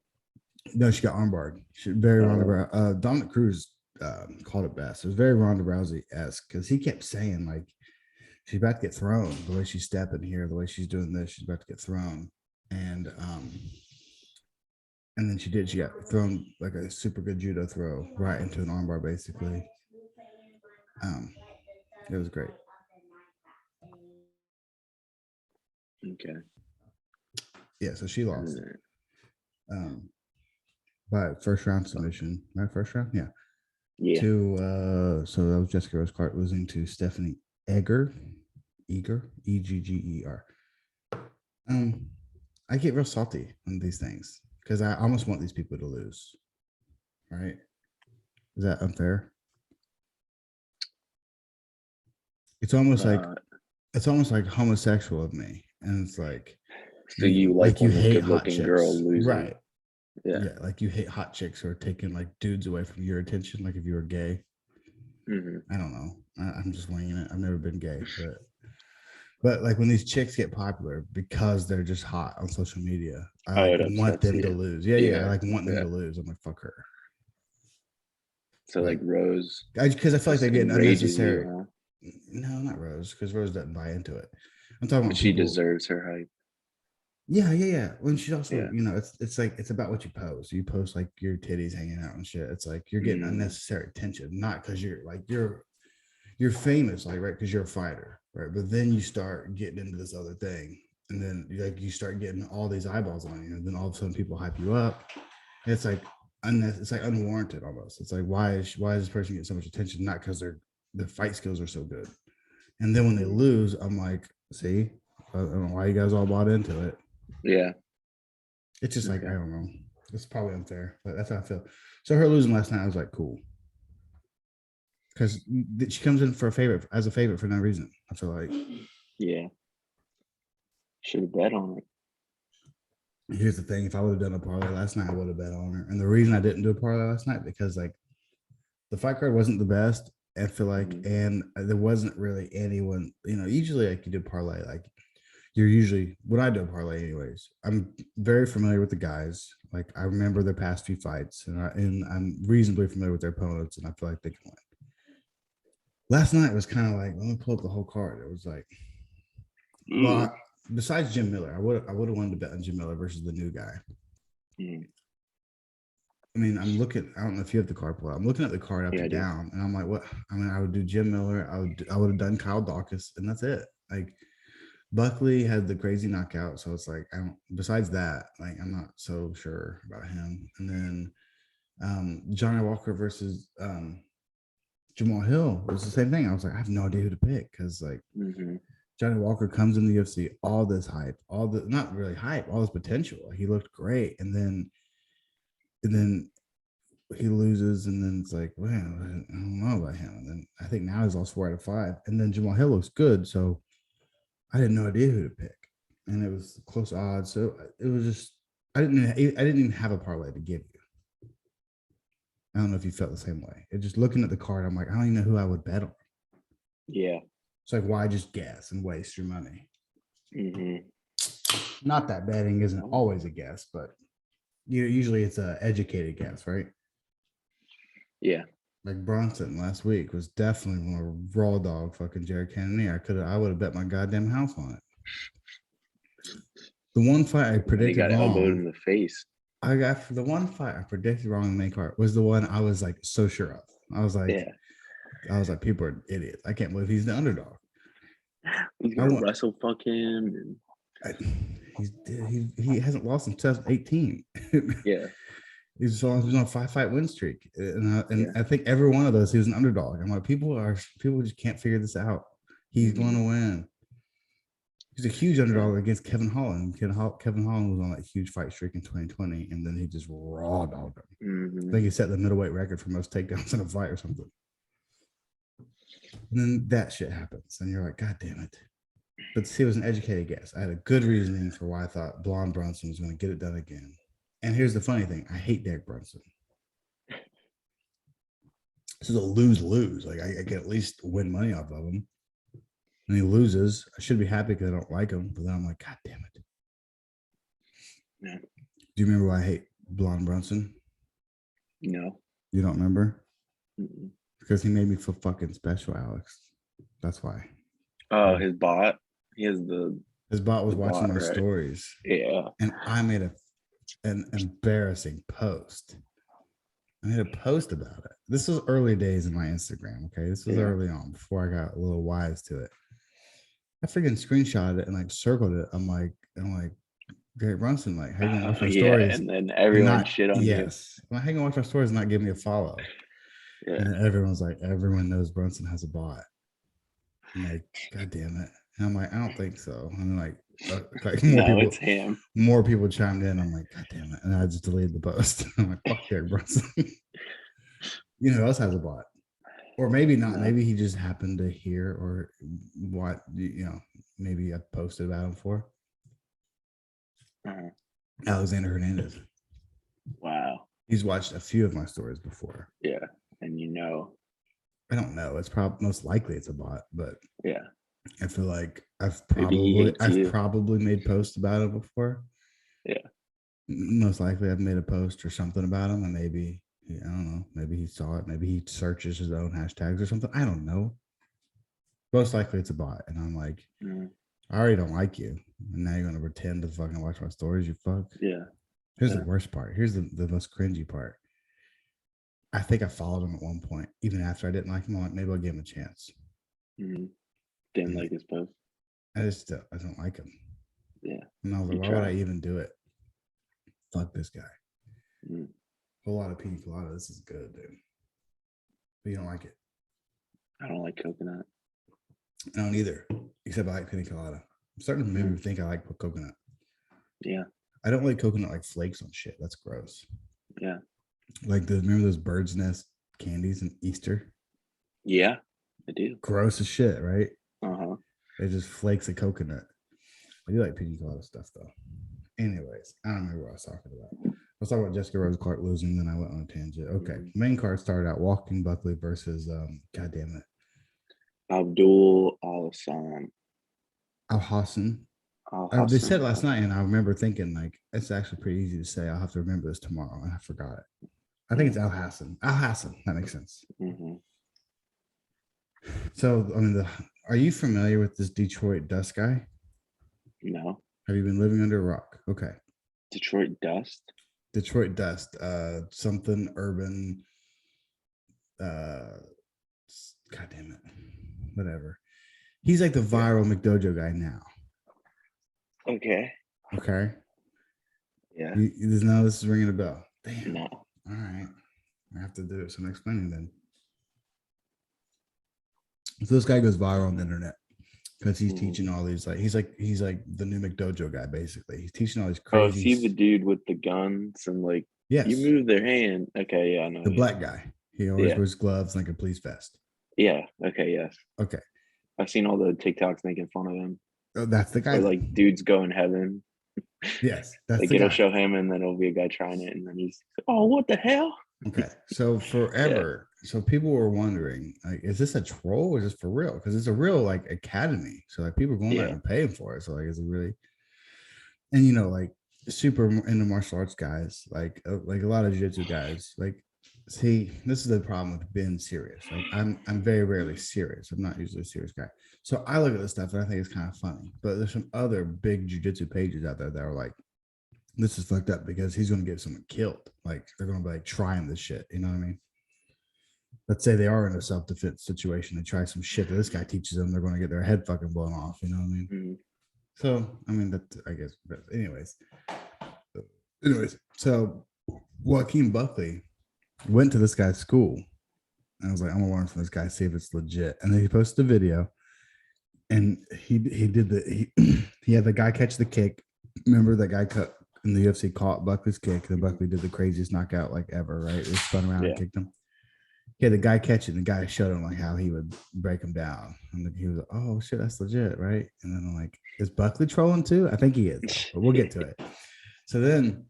no, she got armbarred. She very Oh. Ronda. Dominic Cruz called it best. It was very Ronda Rousey-esque because he kept saying like she's about to get thrown. The way she's stepping here, the way she's doing this, she's about to get thrown. And then she did. She got thrown like a super good judo throw right into an armbar, basically. It was great. Okay. Yeah, so she lost. Mm. By first round submission. Right, first round, yeah. Yeah. So that was Jessica Rose Clark losing to Stephanie Egger, Egger. I get real salty on these things because I almost want these people to lose. Right? Is that unfair? It's almost like homosexual of me, and it's like so you like you when a hate good hot looking chicks, girl losing. right? Yeah. Like you hate hot chicks who are taking like dudes away from your attention, like if you were gay. I don't know. I'm just winging it. I've never been gay, but like when these chicks get popular because they're just hot on social media, I like want them to lose. Yeah. I like want them to lose. I'm like, fuck her. So like Rose, because I feel like they're getting enrages unnecessary. you, huh? No, not Rose, because Rose doesn't buy into it. I'm talking about She people. deserves her hype. Yeah. When she's also, it's like it's about what you post. You post like your titties hanging out and shit. It's like you're getting unnecessary attention, not because you're famous, like right, because you're a fighter, right? But then you start getting into this other thing, and then like you start getting all these eyeballs on you, and then all of a sudden people hype you up. It's like unwarranted almost. It's like why is this person getting so much attention? Not because the fight skills are so good. And then when they lose, I'm like, see, I don't know why you guys all bought into it. Yeah. It's just like, I don't know. It's probably unfair, but that's how I feel. So her losing last night, I was like, cool. Because she comes in as a favorite for no reason. I feel like. Yeah. Should have bet on it. Here's the thing: if I would have done a parlay last night, I would have bet on her. And the reason I didn't do a parlay last night because like the fight card wasn't the best. I feel like, and there wasn't really anyone. Usually like you do parlay, like you're usually when I do a parlay, anyways. I'm very familiar with the guys. Like I remember their past few fights, and I'm reasonably familiar with their opponents, and I feel like they can win. Last night was kind of like, let me pull up the whole card. It was like, well, besides Jim Miller, I would have wanted to bet on Jim Miller versus the new guy. I mean, I'm looking. I don't know if you have the card pulled out. I'm looking at the card up and down, and I'm like, what? I mean, I would do Jim Miller. I would have done Kyle Dawkins, and that's it. Like Buckley had the crazy knockout, so it's like I don't. Besides that, like I'm not so sure about him. And then Johnny Walker versus Jamal Hill was the same thing. I was like, I have no idea who to pick because like Johnny Walker comes in the UFC, all this hype, not really hype, all this potential. He looked great, and then he loses, and then it's like, well, I don't know about him. And then I think now he's lost 4 out of 5, and then Jamal Hill looks good, so I had no idea who to pick, and it was close odds. So it was just I didn't even have a parlay to give you. I don't know if you felt the same way. Just looking at the card, I'm like, I don't even know who I would bet on. Yeah. It's like, why just guess and waste your money? Not that betting isn't always a guess, but usually it's an educated guess, right? Yeah. Like Bronson last week was definitely a raw dog fucking Jared Cannonier. I would have bet my goddamn house on it. The one fight I predicted wrong. He got elbowed in the face. The one fight I predicted wrong in the main card was the one I was like so sure of. I was like, people are idiots. I can't believe he's the underdog. He's gonna wrestle fuck him. He hasn't lost since 2018. Yeah. He's on a 5-fight win streak, and I think every one of those he was an underdog. I'm like, people just can't figure this out. He's going to win. He's a huge underdog against Kevin Holland. Kevin Holland was on that huge fight streak in 2020, and then he just raw dogged him. I think he set the middleweight record for most takedowns in a fight or something. And then that shit happens, and you're like, God damn it. But see, it was an educated guess. I had a good reasoning for why I thought Blonde Brunson was going to get it done again. And here's the funny thing. I hate Derek Brunson. This is a lose-lose. Like I can at least win money off of him. And he loses. I should be happy because I don't like him, but then I'm like, God damn it. Yeah. Do you remember why I hate Blonde Brunson? No. You don't remember? Mm-mm. Because he made me feel fucking special, Alex. That's why. Oh, his bot. His bot was the watching bot, my right? stories. Yeah. And I made an embarrassing post. I made a post about it. This was early days in my Instagram. Okay. This was early on before I got a little wise to it. I freaking screenshotted it and like circled it. I'm like, Great Brunson, like, how you gonna watch my stories? And then everyone not, shit on you. Yes. Well, how you gonna watch my stories and not give me a follow? Yeah. And then everyone's like, everyone knows Brunson has a bot. I'm like, God damn it. And I'm like, I don't think so. And then like It's him. More people chimed in. I'm like, God damn it. And I just deleted the post. I'm like, fuck Derek Brunson. You know who else has a bot? Or maybe not. No. Maybe he just happened to hear or what, maybe I posted about him for. Alexander Hernandez. Wow. He's watched a few of my stories before. Yeah. And I don't know. It's probably most likely it's a bot, but yeah. I feel like I've probably made posts about it before. Yeah. Most likely I've made a post or something about him, and maybe I don't know. Maybe he saw it. Maybe he searches his own hashtags or something. I don't know. Most likely it's a bot, and I'm like, I already don't like you, and now you're gonna pretend to fucking watch my stories. You fuck. Yeah. Here's the worst part. Here's the most cringy part. I think I followed him at one point, even after I didn't like him. I'm like, maybe I'll give him a chance. Didn't like his post. I don't like him. Yeah. And I was like, why would I even do it? Fuck this guy. Whole lot of pina colada. This is good, dude. But you don't like it. I don't like coconut. I don't either, except I like pina colada. I'm starting to maybe think I like coconut. Yeah. I don't like coconut like flakes on shit. That's gross. Yeah. Like remember those bird's nest candies in Easter? Yeah, I do. Gross as shit, right? Uh-huh. They're just flakes of coconut. I do like pina colada stuff though. Anyways, I don't remember what I was talking about. I was talking about Jessica Rose Clark losing, then I went on a tangent. Okay. Main card started out Walking Buckley versus God damn it. Abdul Al-Hassan. Al-Hassan. They said last night, and I remember thinking, like, it's actually pretty easy to say. I'll have to remember this tomorrow, and I forgot it. I think it's Al-Hassan. Al-Hassan. That makes sense. So, I mean, are you familiar with this Detroit Dust guy? No. Have you been living under a rock? Okay. Detroit Dust? Detroit Dust. Something urban. God damn it. Whatever. He's like the viral McDojo guy now. Okay. Yeah. Now this is ringing a bell. Damn. No. All right. I have to do some explaining then. So this guy goes viral on the internet because he's teaching all these he's like the new McDojo guy basically. He's teaching all these crazy. Oh, is he the dude with the guns and yes. You move their hand? Okay, yeah, I know. The black guy. He always wears gloves and like a police vest. Yeah. Okay. Yes. Okay. I've seen all the TikToks making fun of him. Oh, that's the guy. Or dudes go in heaven. Yes, that's the guy. It'll show him, and then it'll be a guy trying it, and then he's, oh, what the hell? Okay, so forever, so people were wondering, like, is this a troll or is this for real? Because it's a real academy, so people are going there and paying for it. So is it really? And super into martial arts guys, like a lot of jiu-jitsu guys, see, this is the problem with being serious. I'm very rarely serious. I'm not usually a serious guy. So I look at this stuff and I think it's kind of funny. But there's some other big jiu-jitsu pages out there that are like, this is fucked up because he's going to get someone killed. Like they're going to be trying this shit. You know what I mean? Let's say they are in a self-defense situation. They try some shit that this guy teaches them. They're going to get their head fucking blown off. You know what I mean? So, I mean, that I guess. But anyways, so Joaquin Buckley went to this guy's school. And I was like, I'm gonna learn from this guy, see if it's legit. And then he posted a video, and he had the guy catch the kick. Remember that guy in the UFC caught Buckley's kick, and Buckley did the craziest knockout ever, right? He spun around and kicked him. Yeah, the guy catch it, and the guy showed him how he would break him down. And he was like, oh shit, that's legit, right? And then I'm like, is Buckley trolling too? I think he is, but we'll get to it. So then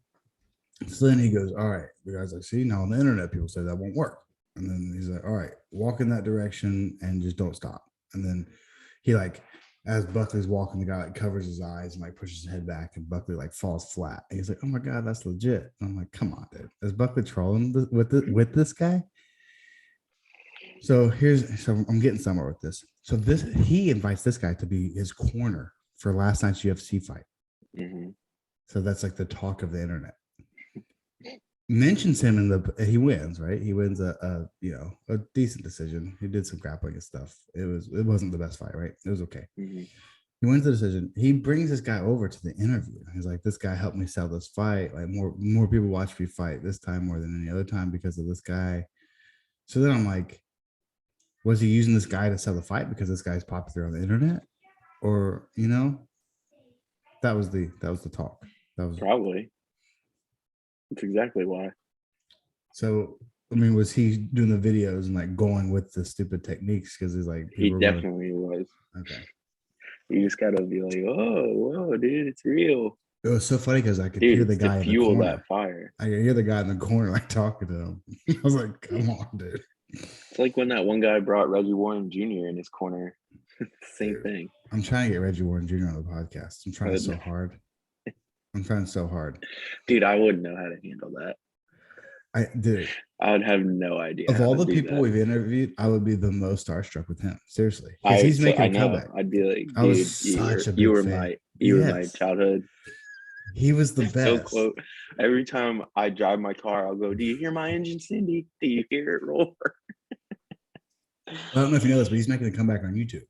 he goes, all right, the guy's like, see, now on the internet, people say that won't work. And then he's like, all right, walk in that direction and just don't stop. And then he like, as Buckley's walking, the guy like covers his eyes and like pushes his head back, and Buckley like falls flat. And he's like, oh my God, that's legit. And I'm like, come on, dude. Is Buckley trolling with this guy? So I'm getting somewhere with this. So he invites this guy to be his corner for last night's UFC fight. Mm-hmm. So that's like the talk of the internet. Mentions him he wins, right? He wins a decent decision. He did some grappling and stuff. It wasn't the best fight, right? It was okay. Mm-hmm. He wins the decision. He brings this guy over to the interview. He's like, this guy helped me sell this fight. Like more people watch me fight this time more than any other time because of this guy. So then I'm like, was he using this guy to sell the fight because this guy's popular on the internet? Or, that was the talk. That was probably. That's exactly why. So, I mean, was he doing the videos and like going with the stupid techniques? Because he's like, he definitely was. Okay. You just gotta be like, oh, whoa, dude, it's real. It was so funny because I could hear the guy in the corner. That fire. I could hear the guy in the corner like talking to him. I was like, come on, dude. It's like when that one guy brought Reggie Warren Jr. in his corner. Same thing. I'm trying to get Reggie Warren Jr. on the podcast. I'm trying so hard. Dude, I wouldn't know how to handle that. I would have no idea. Of all the people we've interviewed, I would be the most starstruck with him. Seriously, because he's making a comeback. I'd be like, dude, you were my childhood. He was the best. So close. Every time I drive my car, I'll go, do you hear my engine, Cindy? Do you hear it roar? I don't know if you know this, but he's making a comeback on YouTube.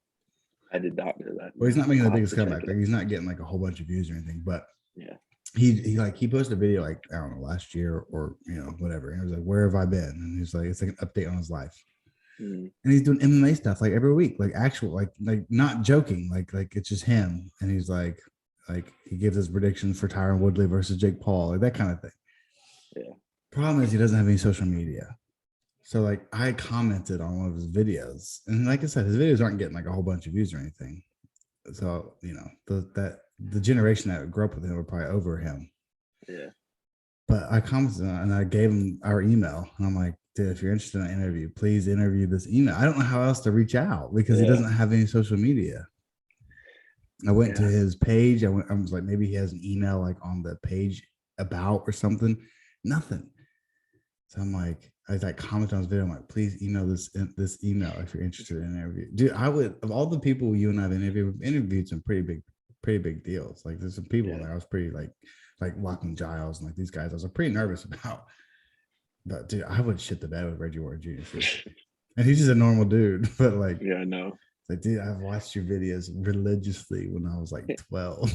I did not know that. Well, he's not making the biggest comeback. Like, he's not getting like a whole bunch of views or anything, but yeah. He posted a video like, I don't know, last year or whatever. And it was like, where have I been? And he's like, it's like an update on his life. And he's doing MMA stuff like every week, like actual, like not joking, like it's just him. And he's like he gives his predictions for Tyron Woodley versus Jake Paul, like that kind of thing. Yeah. Problem is he doesn't have any social media. So like I commented on one of his videos, and like I said, his videos aren't getting like a whole bunch of views or anything. So the generation that grew up with him were probably over him. Yeah. But I commented and I gave him our email, and I'm like, dude, if you're interested in an interview, please interview this email. I don't know how else to reach out because he doesn't have any social media. I went to his page. I was like, maybe he has an email like on the page about or something. Nothing. So I'm like, I comment on his video. I'm like, please email this email if you're interested in an interview. Dude, I would, of all the people you and I've interviewed some pretty big deals. Like there's some people there I was pretty like Lachlan Giles and like these guys I was pretty nervous about. But dude, I would shit the bed with Reggie Warren Jr. And he's just a normal dude. But like, yeah, I know. Like, dude, I've watched your videos religiously when I was like 12.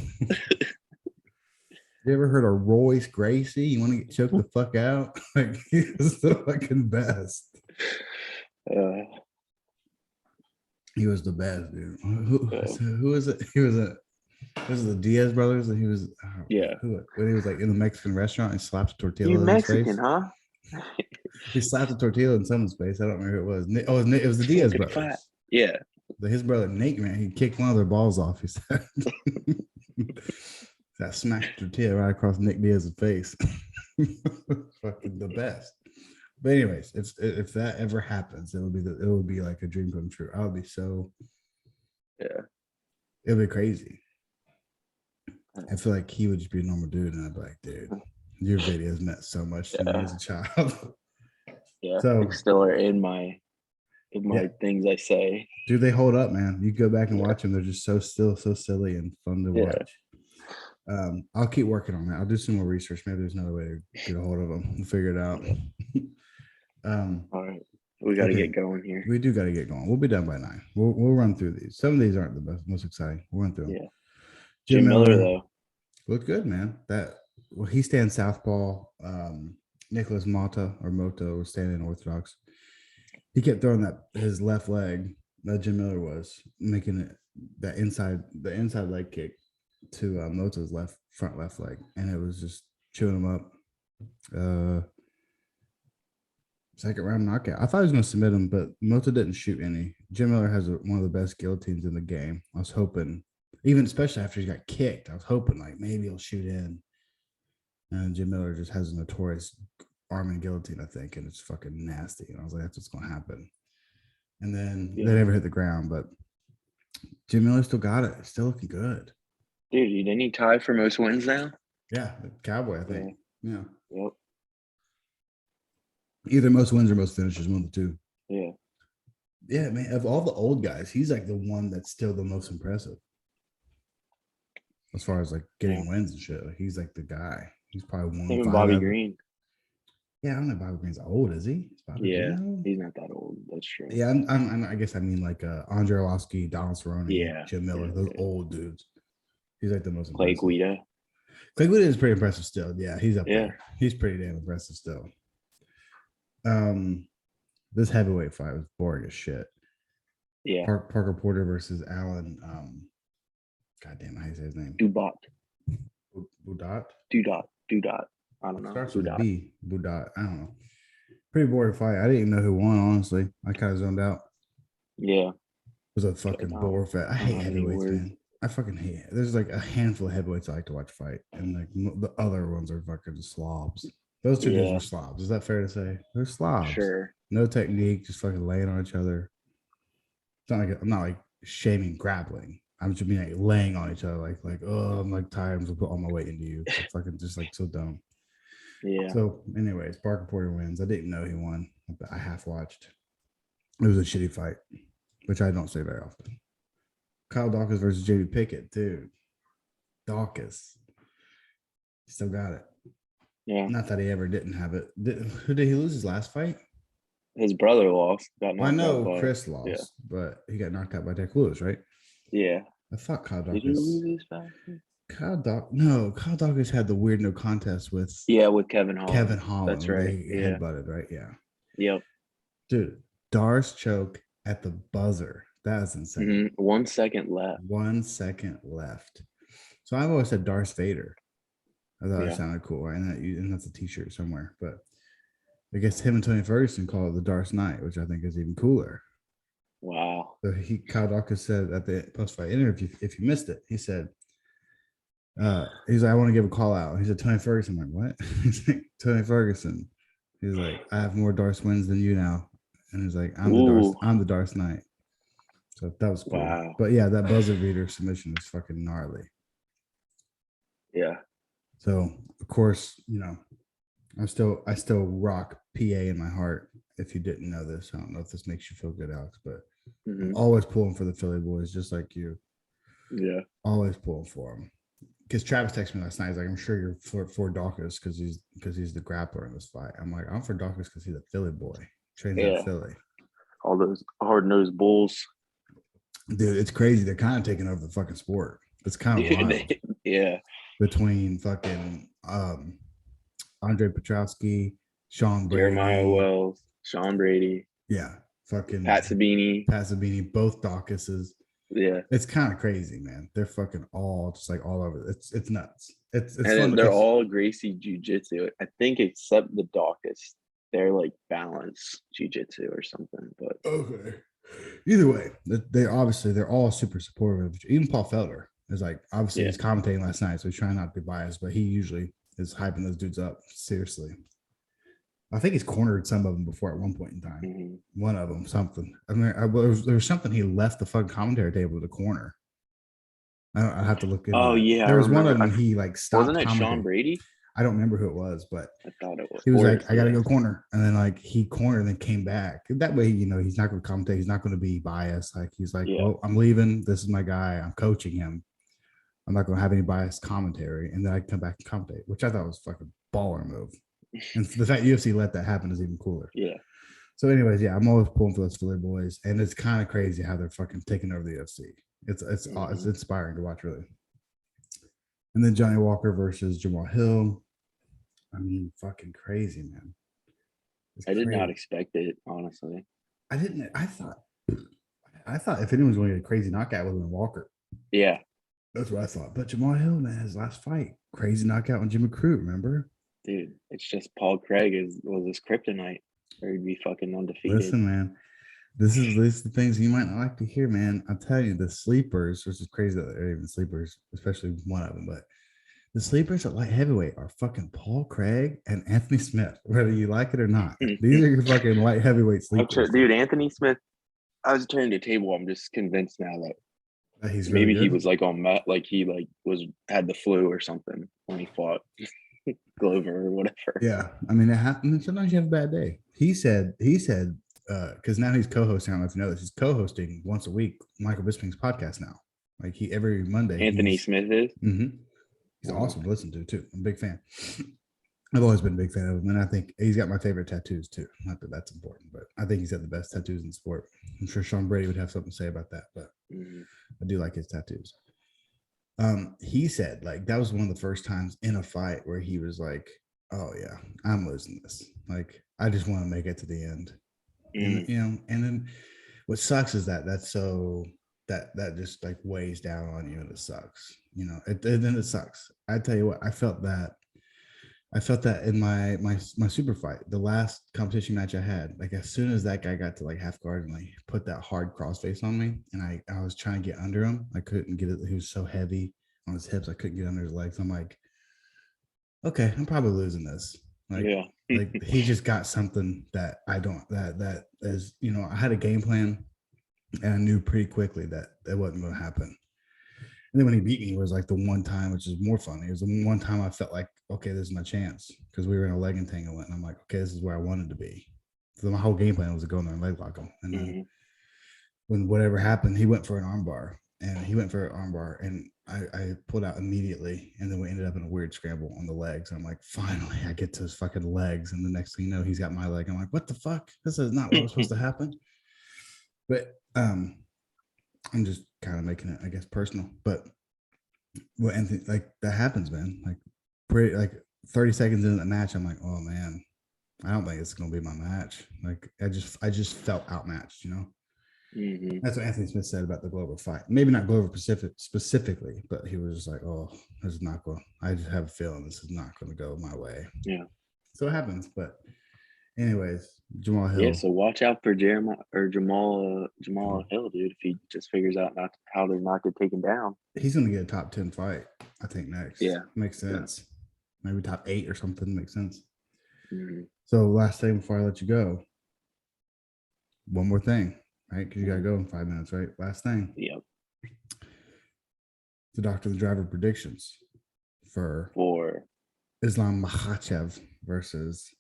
You ever heard of Royce Gracie? You want to get choked the fuck out? Like, he was the fucking best. He was the best, dude. Who is it? Was it the Diaz brothers? And he was when he was like in the Mexican restaurant and slapped a tortilla in his face. Mexican, huh? He slapped a tortilla in someone's face. I don't remember who it was. Oh, it was the Diaz brothers. Yeah. His brother Nate, man, he kicked one of their balls off. He said that smacked tortilla right across Nick Diaz's face. Fucking the best. But anyways, if that ever happens, it would be like a dream come true. I would be so it'd be crazy. I feel like he would just be a normal dude, and I'd be like, dude, your videos meant so much to me as a child. Yeah, so still are in my things I say. Dude, they hold up, man. You go back and watch them; they're just so silly and fun to watch. I'll keep working on that. I'll do some more research. Maybe there's another way to get a hold of them. We'll figure it out. All right, we got to get going here. We do got to get going. We'll be done by 9. We'll run through these. Some of these aren't the most exciting. We'll run through them. Yeah. Jim Miller though looked good, man. He stands southpaw. Nicholas Mota was standing orthodox. He kept throwing his left leg. Jim Miller was making it the inside leg kick to Mota's front left leg, and it was just chewing him up. Second round knockout. I thought he was going to submit him, but Mota didn't shoot any. Jim Miller has one of the best guillotines in the game. I was hoping, even especially after he got kicked, I was hoping like maybe he'll shoot in. And Jim Miller just has a notorious arm and guillotine, I think, and it's fucking nasty. And I was like, that's what's gonna happen. And then Yeah. they never hit the ground, but Jim Miller still got it. Still looking good. Dude, didn't he tie for most wins now? Yeah, the Cowboy, I think. Yeah. Yep. Either most wins or most finishes, one of the two. Yeah. Yeah, man. Of all the old guys, he's like the one that's still the most impressive. As far as like getting wins and shit. Like, he's like the guy. He's probably one. Even Bobby Green. Yeah, I don't know. Bobby Green's old, is he? Is Bobby Yeah, Green old? he's not that old. That's true. Yeah, I guess I mean like Andre Arlovsky, Donald Cerrone, Jim Miller, those old dudes. He's like the most Clay impressive. Guida. Clay Guida is pretty impressive still. Yeah, he's up there. He's pretty damn impressive still. This heavyweight fight was boring as shit. Yeah. Parker Porter versus Alan. God damn, how do you say his name? Dubot. Budot. Dudot. I don't know. Starts with a B. Budot. I don't know. Pretty boring fight. I didn't even know who won, honestly. I kind of zoned out. Yeah. It was a fucking bore fight. I hate heavyweights, man. I fucking hate it. There's like a handful of heavyweights I like to watch fight, and like the other ones are fucking slobs. Those two dudes are slobs. Is that fair to say? They're slobs. Sure. No technique, just fucking laying on each other. It's not like I'm not like shaming grappling. I'm just being like laying on each other, like oh, I'm like tired. I'm gonna put all my weight into you. It's fucking just like so dumb. Yeah. So, anyways, Parker Porter wins. I didn't know he won. I half watched. It was a shitty fight, which I don't say very often. Kyle Dawkins versus JB Pickett, dude. Dawkins still got it. Yeah. Not that he ever didn't have it. Who did he lose his last fight? His brother lost. I know Chris lost, but he got knocked out by Derek Lewis, right? Yeah. I thought Kyle Dawkins. Did he lose his fight? Kyle Dawkins had the weird no contest with with Kevin Holland. Kevin Holland. That's right. They headbutted, right? Yeah. Yep. Dude, Darce choke at the buzzer. That is insane. 1 second left. 1 second left. So I've always said Darth Vader. I thought it sounded cool, right? And that's a t-shirt somewhere. But I guess him and Tony Ferguson call it the Darth Knight, which I think is even cooler. Wow. So Kyle Dawkins said at the post-fight interview, if you missed it, he said, he's like, I want to give a call out. He said, Tony Ferguson. I'm like, what? He's like, Tony Ferguson. He's like, I have more Darth wins than you now. And he's like, I'm the Darth Knight. So that was cool. Wow. But yeah, that buzzer beater submission was fucking gnarly. Yeah. So of course, I still rock PA in my heart. If you didn't know this, I don't know if this makes you feel good, Alex, but I'm always pulling for the Philly boys, just like you. Yeah. Always pulling for them. Because Travis texted me last night. He's like, I'm sure you're for Dawkins because he's the grappler in this fight. I'm like, I'm for Dawkins because he's a Philly boy. Trains in Philly. All those hard-nosed bulls. Dude, it's crazy. They're kind of taking over the fucking sport. It's kind of wild. Yeah. Between fucking Andre Petrowski, Sean Brady, Jeremiah Wells, Sean Brady. Yeah. Fucking Pat Sabini. Both Dawkinses. Yeah. It's kind of crazy, man. They're fucking all just like all over. It's nuts. It's and fun. They're all Gracie Jiu-Jitsu. I think except the Dawkins. They're like balance jiu-jitsu or something. But okay. Either way, they're all super supportive. Even Paul Felder is like, obviously he's commentating last night, so he's trying not to be biased, but he usually is hyping those dudes up. Seriously. I think he's cornered some of them before at one point in time. One of them, something. I mean, there was something he left the fucking commentary table to corner. I have to look into that. Yeah. There was one of them he like stopped. Wasn't it Sean Brady? I don't remember who it was, but I thought it was. He was like, I got to go corner. And then like he cornered and then came back. That way, he's not going to commentate. He's not going to be biased. Like he's like, well, I'm leaving. This is my guy. I'm coaching him. I'm not going to have any biased commentary. And then I come back and commentate, which I thought was fucking baller move. And the fact UFC let that happen is even cooler. Yeah. So anyways, I'm always pulling for those Philly boys. And it's kind of crazy how they're fucking taking over the UFC. It's inspiring to watch, really. And then Johnny Walker versus Jamal Hill. I mean, fucking crazy, man. I did not expect it, honestly. I didn't. I thought if anyone's going to get a crazy knockout, it would have been Walker. Yeah. That's what I thought. But Jamal Hill, man, his last fight, crazy knockout on Jimmy Crute, remember? Dude, it's just Paul Craig was his kryptonite, or he'd be fucking undefeated. Listen, man. This is the things you might not like to hear, man. I'll tell you, the sleepers, which is crazy that they're even sleepers, especially one of them, but The sleepers at light heavyweight are fucking Paul Craig and Anthony Smith, whether you like it or not. These are your fucking light heavyweight sleepers. Dude, Anthony Smith. I was turning the table. I'm just convinced now that He's really maybe good. he was like on Met, like he like had the flu or something when he fought Glover or whatever. Yeah, I mean it happens. Sometimes you have a bad day. He said, because now he's co-hosting. I don't know if you know this. He's co-hosting once a week Michael Bisping's podcast now. Like every Monday. Anthony Smith is. Mm-hmm. He's awesome to listen to too. I'm a big fan. I've always been a big fan of him, and I think he's got my favorite tattoos too. Not that that's important, but I think he's got the best tattoos in the sport. I'm sure Sean Brady would have something to say about that, but I do like his tattoos. He said like that was one of the first times in a fight where he was like, "Oh yeah, I'm losing this. Like I just want to make it to the end." And, you know, and then what sucks is that's so that just like weighs down on you, and it sucks. You know, then it sucks. I tell you what, I felt that in my super fight, the last competition match I had. Like as soon as that guy got to like half guard and like put that hard cross face on me, and I was trying to get under him, I couldn't get it. He was so heavy on his hips, I couldn't get under his legs. I'm like, okay, I'm probably losing this. Like, like he just got something that I don't. That is, you know, I had a game plan, and I knew pretty quickly that wasn't going to happen. And then when he beat me, it was like the one time, which is more funny. It was the one time I felt like, okay, this is my chance, because we were in a leg entanglement, and I'm like, okay, this is where I wanted to be. So my whole game plan was to go in there and leg lock him. And then when whatever happened, he went for an armbar, and I pulled out immediately, and then we ended up in a weird scramble on the legs. And I'm like, finally, I get to his fucking legs, and the next thing you know, he's got my leg. I'm like, what the fuck? This is not what was supposed to happen. But I'm just kind of making it, I guess, personal. But well, and like that happens, man. Like pretty like 30 seconds into the match, I'm like, oh man, I don't think it's gonna be my match. Like I just felt outmatched, you know. That's what Anthony Smith said about the Glover fight. Maybe not Glover specifically, but he was just like, oh, this is not going. I just have a feeling this is not going to go my way. Yeah. So it happens, but anyways, Jamal Hill. Yeah, so watch out for Jamal Hill, dude. If he just figures out how to not get taken down, he's going to get a top 10 fight, I think, next. Yeah, makes sense. Yeah. Maybe top 8 or something makes sense. So last thing before I let you go, one more thing, right? Because you got to go in 5 minutes, right? Last thing. Yep. The Doctor the Driver predictions for Islam Makhachev versus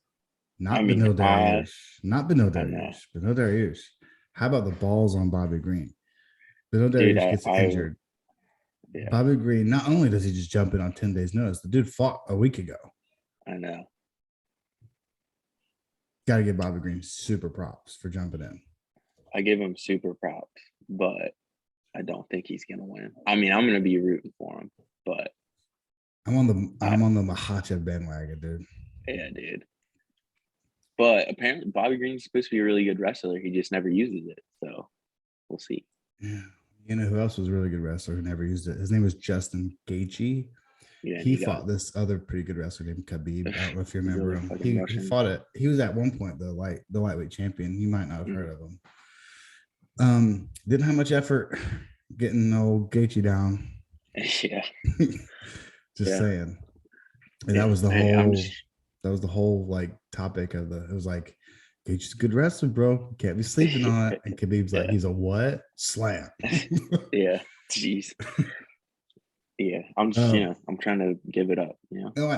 Beneil Dariush. How about the balls on Bobby Green? Beneil Dariush gets injured. Yeah. Bobby Green, not only does he just jump in on 10 days notice, the dude fought a week ago. I know. Got to give Bobby Green super props for jumping in. I give him super props, but I don't think he's gonna win. I mean, I'm gonna be rooting for him, but I'm on the Makhachev bandwagon, dude. Yeah, dude. But apparently Bobby Green's supposed to be a really good wrestler. He just never uses it. So we'll see. Yeah. You know who else was a really good wrestler who never used it? His name was Justin Gaige. Yeah, he fought this other pretty good wrestler named Khabib. I don't know if you remember him. He fought it. He was at one point the lightweight champion. You might not have heard of him. Didn't have much effort getting old Gaethje down. Yeah. Just saying. And that was the whole like topic of it was like, Gaethje's a good wrestler, bro. Can't be sleeping on it. And Khabib's like, he's a what? Slam. Yeah. Jeez. Yeah, I'm just, I'm trying to give it up. Oh,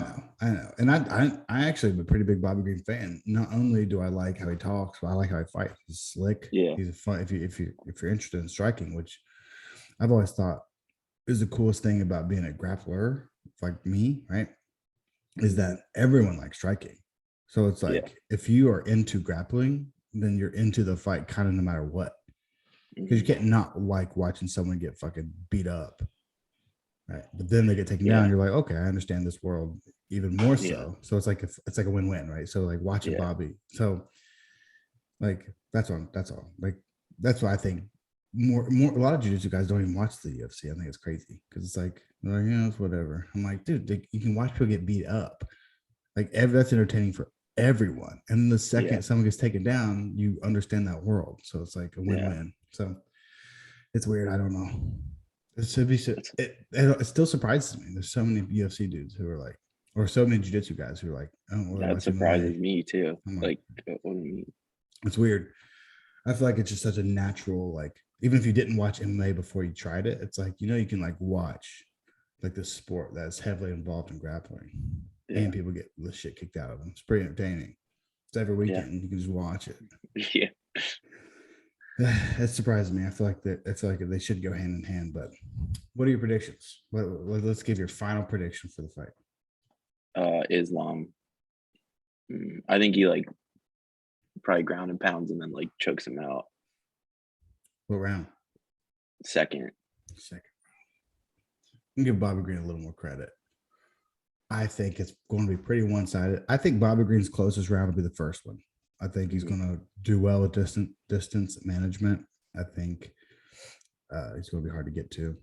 I know, and I actually am a pretty big Bobby Green fan. Not only do I like how he talks, but I like how he fights. He's slick. Yeah, he's fun. If you're interested in striking, which I've always thought is the coolest thing about being a grappler, like me, right? Is that everyone likes striking. So it's like if you are into grappling, then you're into the fight, kind of no matter what, because you can't not like watching someone get fucking beat up. Right, but then they get taken down. You're like, okay, I understand this world even more so. So it's like a win-win, right? So like watching Bobby. So like that's all. Like that's why I think more. A lot of jiu-jitsu guys don't even watch the UFC. I think it's crazy because it's like, it's whatever. I'm like, dude, you can watch people get beat up. Like that's entertaining for everyone. And the second someone gets taken down, you understand that world. So it's like a win-win. So it's weird. I don't know. It should be. It still surprises me. There's so many UFC dudes who are like, or so many jiu-jitsu guys who are like, I don't really That watch surprises MMA. me too. I'm like, Like, what do you mean? it's weird. I feel like it's just such a natural, like, even if you didn't watch MMA before you tried it, it's like, you can like watch like this sport that's heavily involved in grappling, Yeah, and people get the shit kicked out of them. It's pretty entertaining. It's every yeah, weekend. You can just watch it. yeah. It surprises me. I feel like they should go hand in hand. But what are your predictions? Let's give your final prediction for the fight. Islam. I think he like probably ground and pounds and then like chokes him out. What round? Second. Second. I'm gonna give Bobby Green a little more credit. I think it's going to be pretty one-sided. I think Bobby Green's closest round will be the first one. I think he's going to do well with distance management. I think he's going to be hard to get to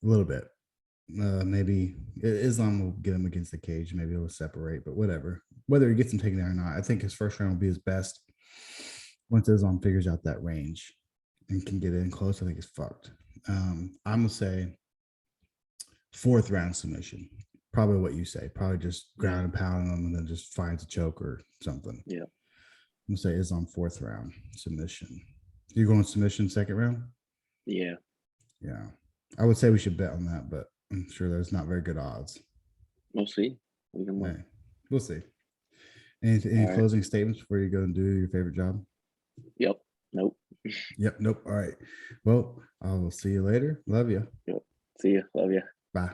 a little bit. Maybe Islam will get him against the cage. Maybe he'll separate, but whatever. Whether he gets him taken down or not, I think his first round will be his best. Once Islam figures out that range and can get in close, I think he's fucked. I'm going to say fourth round submission. Probably what you say. Probably just ground and pound them and then just finds a choke or something. Yeah. I'm going to say Islam fourth round submission. You going submission second round? Yeah. Yeah. I would say we should bet on that, but I'm sure there's not very good odds. We'll see. We can look. Hey, we'll see. Any closing statements before you go and do your favorite job? Yep. Nope. Yep. Nope. All right. Well, I will see you later. Love you. Yep. See you. Love you. Bye.